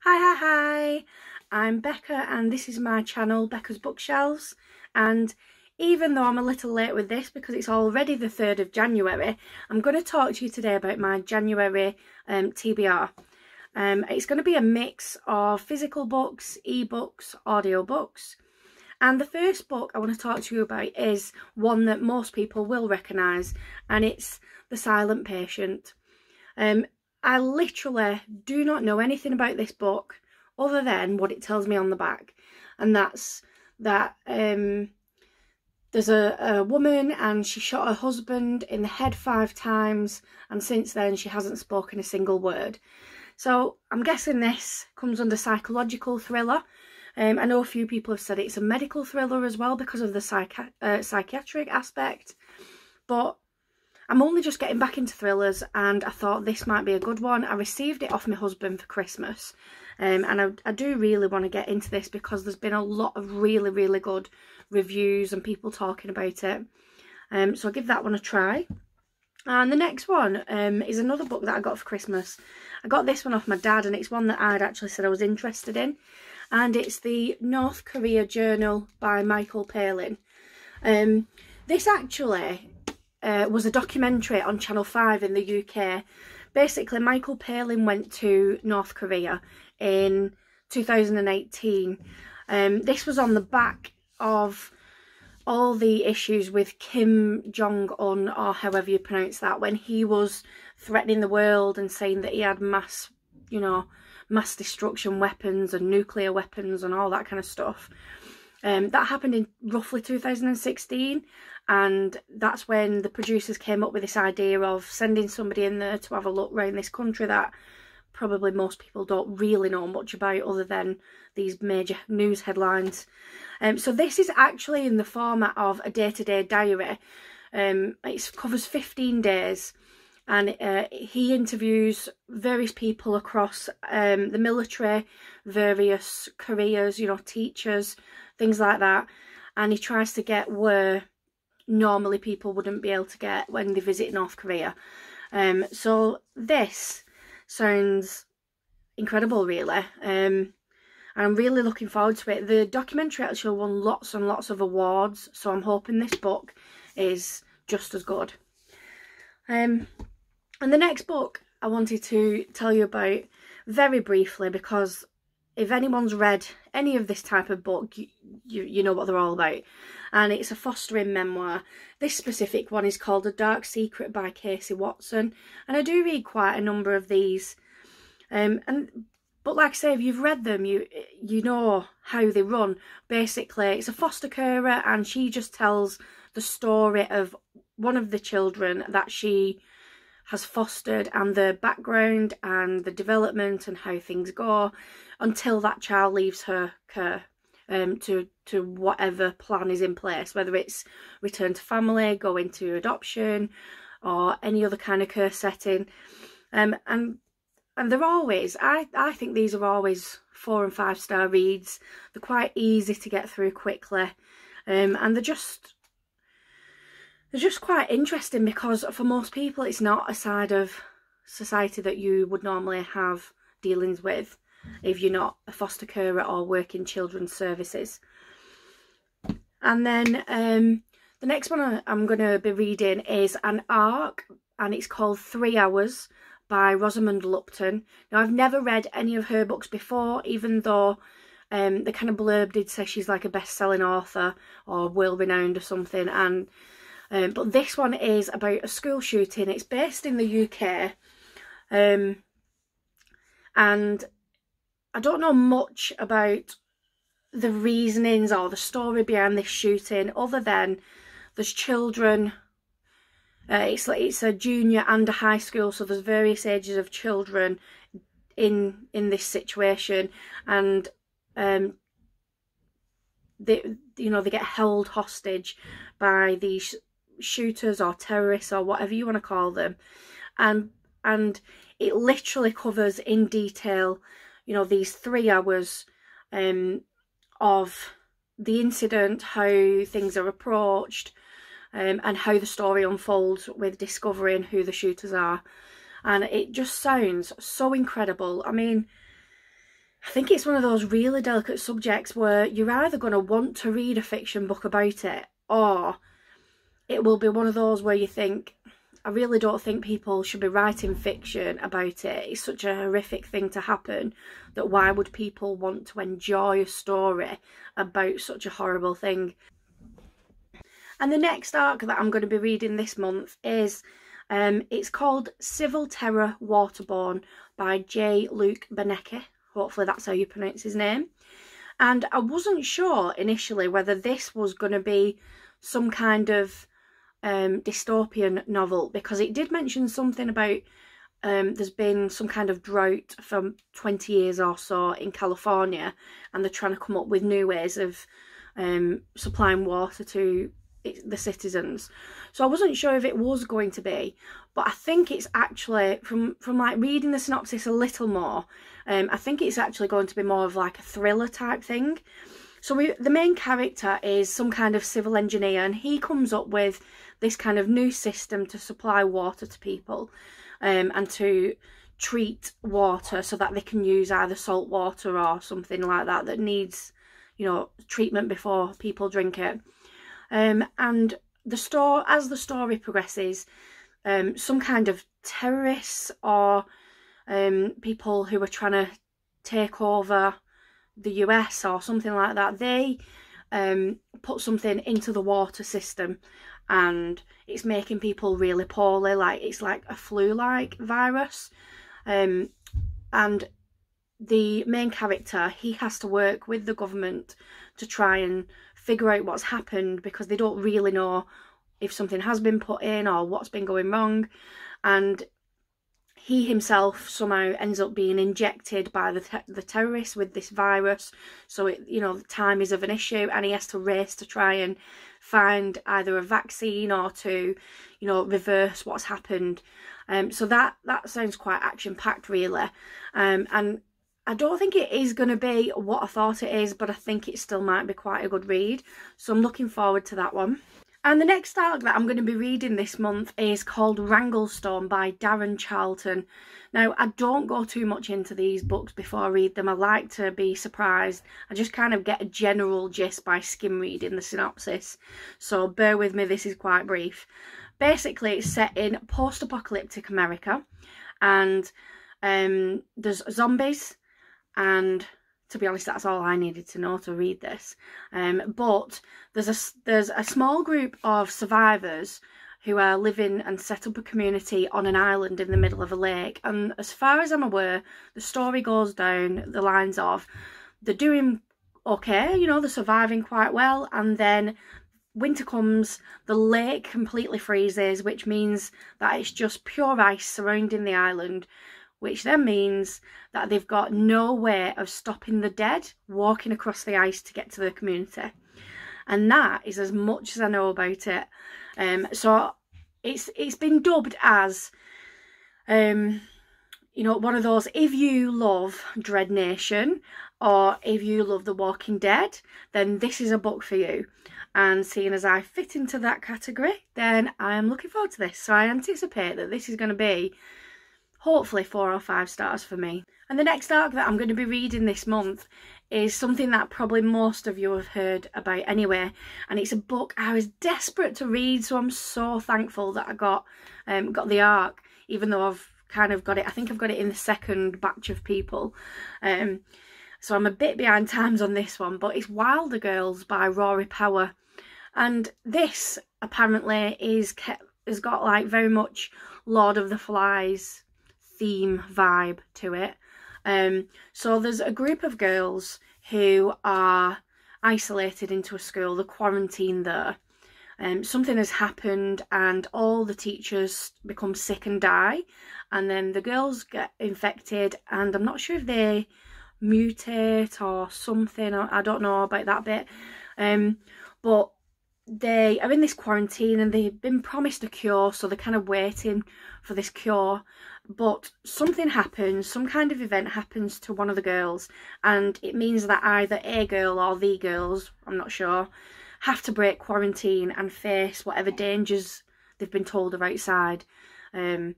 Hi, I'm Bekah and this is my channel, Bekah's Bookshelves. And even though I'm a little late with this because it's already the 3rd of January, I'm going to talk to you today about my January TBR. It's going to be a mix of physical books, ebooks, audiobooks. And the first book I want to talk to you about is one that most people will recognise, and it's The Silent Patient. I literally do not know anything about this book other than what it tells me on the back, and that's that there's a woman and she shot her husband in the head 5 times, and since then she hasn't spoken a single word. So I'm guessing this comes under psychological thriller. I know a few people have said it's a medical thriller as well because of the psychiatric aspect, but I'm only just getting back into thrillers and I thought this might be a good one. I received it off my husband for Christmas, and I do really want to get into this because there's been a lot of really good reviews and people talking about it. So I'll give that one a try. And the next one is another book that I got for Christmas. I got this one off my dad, and it's one that I'd actually said I was interested in. And it's the North Korea Journal by Michael Palin. This actually was a documentary on Channel 5 in the UK. Basically, Michael Palin went to North Korea in 2018. This was on the back of all the issues with Kim Jong-un, or however you pronounce that, when he was threatening the world and saying that he had mass destruction weapons and nuclear weapons and all that kind of stuff. That happened in roughly 2016, and that's when the producers came up with this idea of sending somebody in there to have a look around this country that probably most people don't really know much about other than these major news headlines. So this is actually in the format of a day-to-day diary. It covers 15 days, and he interviews various people across the military, various careers, teachers, things like that, and he tries to get where normally people wouldn't be able to get when they visit North Korea. So this sounds incredible, really. I'm really looking forward to it. The documentary actually won lots and lots of awards, so I'm hoping this book is just as good. And the next book I wanted to tell you about very briefly, because if anyone's read any of this type of book, you know what they're all about. And it's a fostering memoir. This specific one is called A Dark Secret by Casey Watson. And I do read quite a number of these. But like I say, if you've read them, you know how they run. Basically, it's a foster carer, and she just tells the story of one of the children that she has fostered, and the background and the development and how things go until that child leaves her care, to whatever plan is in place, whether it's return to family, go into adoption, or any other kind of care setting. And they're always, I think these are always 4 and 5 star reads. They're quite easy to get through quickly, and they're just quite interesting because for most people it's not a side of society that you would normally have dealings with if you're not a foster carer or work in children's services. And then the next one I'm going to be reading is an ARC, and it's called 3 Hours by Rosamund Lupton. Now, I've never read any of her books before, even though the kind of blurb did say she's like a best-selling author or world-renowned or something. And but this one is about a school shooting. It's based in the UK, and I don't know much about the reasonings or the story behind this shooting, other than there's children. It's a junior and a high school, so there's various ages of children in this situation, and they get held hostage by these shooters or terrorists or whatever you want to call them, and it literally covers in detail these 3 hours of the incident, how things are approached, and how the story unfolds with discovering who the shooters are. And it just sounds so incredible. I mean, I think it's one of those really delicate subjects where you're either going to want to read a fiction book about it, or it will be one of those where you think, I really don't think people should be writing fiction about it. It's such a horrific thing to happen that why would people want to enjoy a story about such a horrible thing? And the next arc that I'm going to be reading this month is, it's called Civil Terror Waterborne by J. Luke Bekah. Hopefully that's how you pronounce his name. And I wasn't sure initially whether this was going to be some kind of dystopian novel, because it did mention something about there's been some kind of drought for 20 years or so in California, and they're trying to come up with new ways of supplying water to the citizens. So I wasn't sure if it was going to be, but I think it's actually, from like reading the synopsis a little more, I think it's actually going to be more of like a thriller type thing. So the main character is some kind of civil engineer, and he comes up with this kind of new system to supply water to people, and to treat water so that they can use either salt water or something like that that needs, you know, treatment before people drink it. And as the story progresses, some kind of terrorists or people who are trying to take over the US or something like that, they put something into the water system, and it's making people really poorly, like it's like a flu-like virus. And the main character, he has to work with the government to try and figure out what's happened, because they don't really know if something has been put in or what's been going wrong. And he himself somehow ends up being injected by the terrorists with this virus, so it, you know, time is of an issue, and he has to race to try and find either a vaccine or to, you know, reverse what's happened. So that sounds quite action-packed, really. And I don't think it is going to be what I thought it is, but I think it still might be quite a good read. So I'm looking forward to that one. And the next arc that I'm going to be reading this month is called Wrangle by Darren Charlton. Now, I don't go too much into these books before I read them. I like to be surprised. I just kind of get a general gist by skim reading the synopsis. So bear with me, this is quite brief. Basically, it's set in post-apocalyptic America, and there's zombies, and to be honest, that's all I needed to know to read this. But there's a small group of survivors who are living and set up a community on an island in the middle of a lake. And as far as I'm aware, the story goes down the lines of they're doing okay, you know, they're surviving quite well, and then winter comes, the lake completely freezes, which means that it's just pure ice surrounding the island, which then means that they've got no way of stopping the dead walking across the ice to get to the community. And that is as much as I know about it. So it's been dubbed as, you know, one of those, if you love Dread Nation or if you love The Walking Dead, then this is a book for you. And seeing as I fit into that category, then I am looking forward to this. So I anticipate that this is going to be hopefully 4 or 5 stars for me. And the next arc that I'm going to be reading this month is something that probably most of you have heard about anyway, and it's a book I was desperate to read, so I'm so thankful that I got the arc, even though I've kind of got it, I think I've got it in the second batch of people. So I'm a bit behind times on this one, but it's Wilder Girls by Rory Power. And this apparently has got like very much Lord of the Flies theme vibe to it. So there's a group of girls who are isolated into a school, they're quarantined there. Something has happened and all the teachers become sick and die, and then the girls get infected, and I'm not sure if they mutate or something, I don't know about that bit. But they are in this quarantine and they've been promised a cure, so they're kind of waiting for this cure. But something happens, some kind of event happens to one of the girls, and it means that either a girl or the girls, I'm not sure, have to break quarantine and face whatever dangers they've been told are outside. And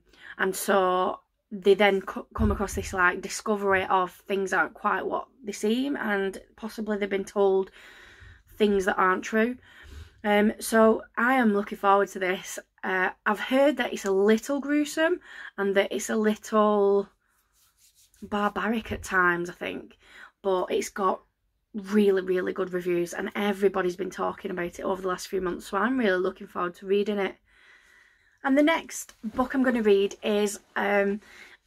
so they then come across this like discovery of things aren't quite what they seem, and possibly they've been told things that aren't true. So I am looking forward to this. I've heard that it's a little gruesome and that it's a little barbaric at times, I think, but it's got really, really good reviews and everybody's been talking about it over the last few months, so I'm really looking forward to reading it. And the next book I'm going to read is, I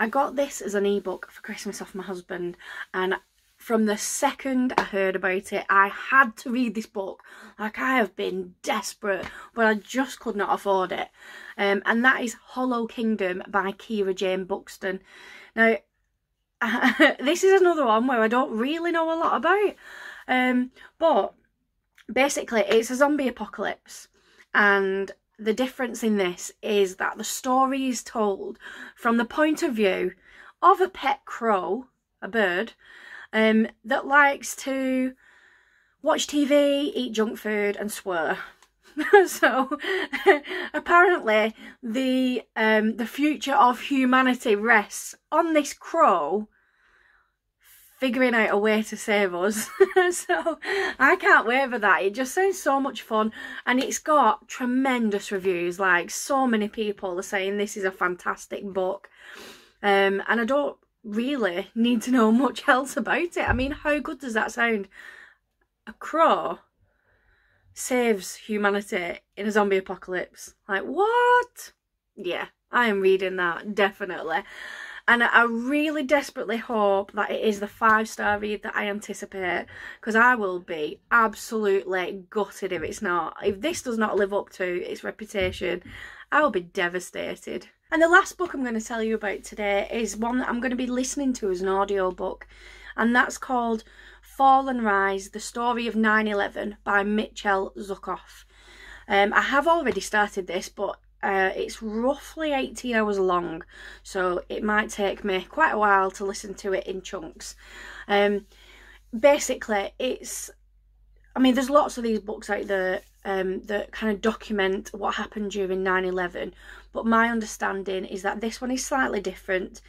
got this as an ebook for Christmas off my husband, and from the second I heard about it, I had to read this book. Like, I have been desperate, but I just could not afford it. And that is Hollow Kingdom by Kira Jane Buxton. Now, this is another one where I don't really know a lot about. But basically, it's a zombie apocalypse. And the difference in this is that the story is told from the point of view of a pet crow, a bird, that likes to watch TV, eat junk food and swear. So apparently the future of humanity rests on this crow figuring out a way to save us. So I can't wait for that. It just sounds so much fun, and it's got tremendous reviews. Like, so many people are saying this is a fantastic book, and I don't really need to know much else about it. I mean, how good does that sound? A crow saves humanity in a zombie apocalypse. Like, what? Yeah, I am reading that, definitely. And I really desperately hope that it is the 5-star read that I anticipate, because I will be absolutely gutted if it's not. If this does not live up to its reputation, I will be devastated. And the last book I'm going to tell you about today is one that I'm going to be listening to as an audiobook, and that's called Fall and Rise, The Story of 9/11 by Mitchell Zuckoff. I have already started this, but it's roughly 18 hours long, so it might take me quite a while to listen to it in chunks. Basically, I mean, there's lots of these books out there that kind of document what happened during 9/11, but my understanding is that this one is slightly different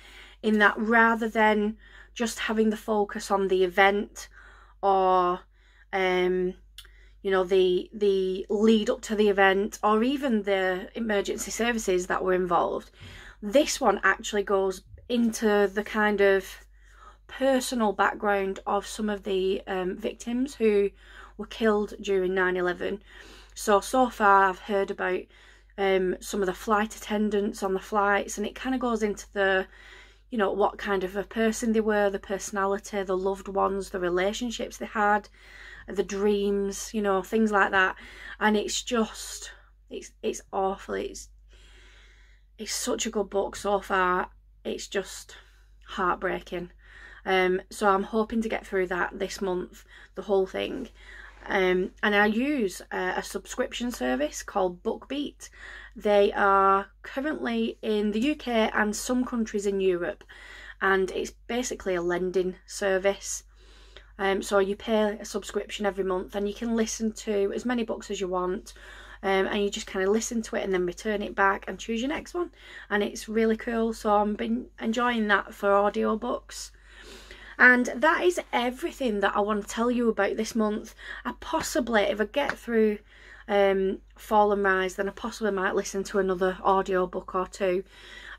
in that rather than just having the focus on the event or you know, the lead up to the event, or even the emergency services that were involved, this one actually goes into the kind of personal background of some of the victims who were killed during 9/11. So far I've heard about some of the flight attendants on the flights, and it kind of goes into the, you know, what kind of a person they were, the personality, the loved ones, the relationships they had, the dreams, you know, things like that. And it's just, it's awful. It's such a good book so far. It's just heartbreaking. So I'm hoping to get through that this month, the whole thing. And I use a subscription service called BookBeat. They are currently in the UK and some countries in Europe, and it's basically a lending service. So you pay a subscription every month and you can listen to as many books as you want, and you just kind of listen to it and then return it back and choose your next one, and it's really cool. So I've been enjoying that for audiobooks. And that is everything that I want to tell you about this month. I possibly, if I get through Fall and Rise, then I possibly might listen to another audiobook or two.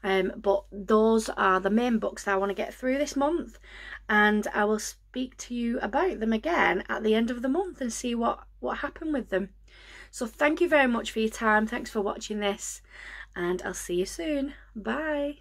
But those are the main books that I want to get through this month, and I will speak to you about them again at the end of the month and see what happened with them. So thank you very much for your time. Thanks for watching this, and I'll see you soon. Bye.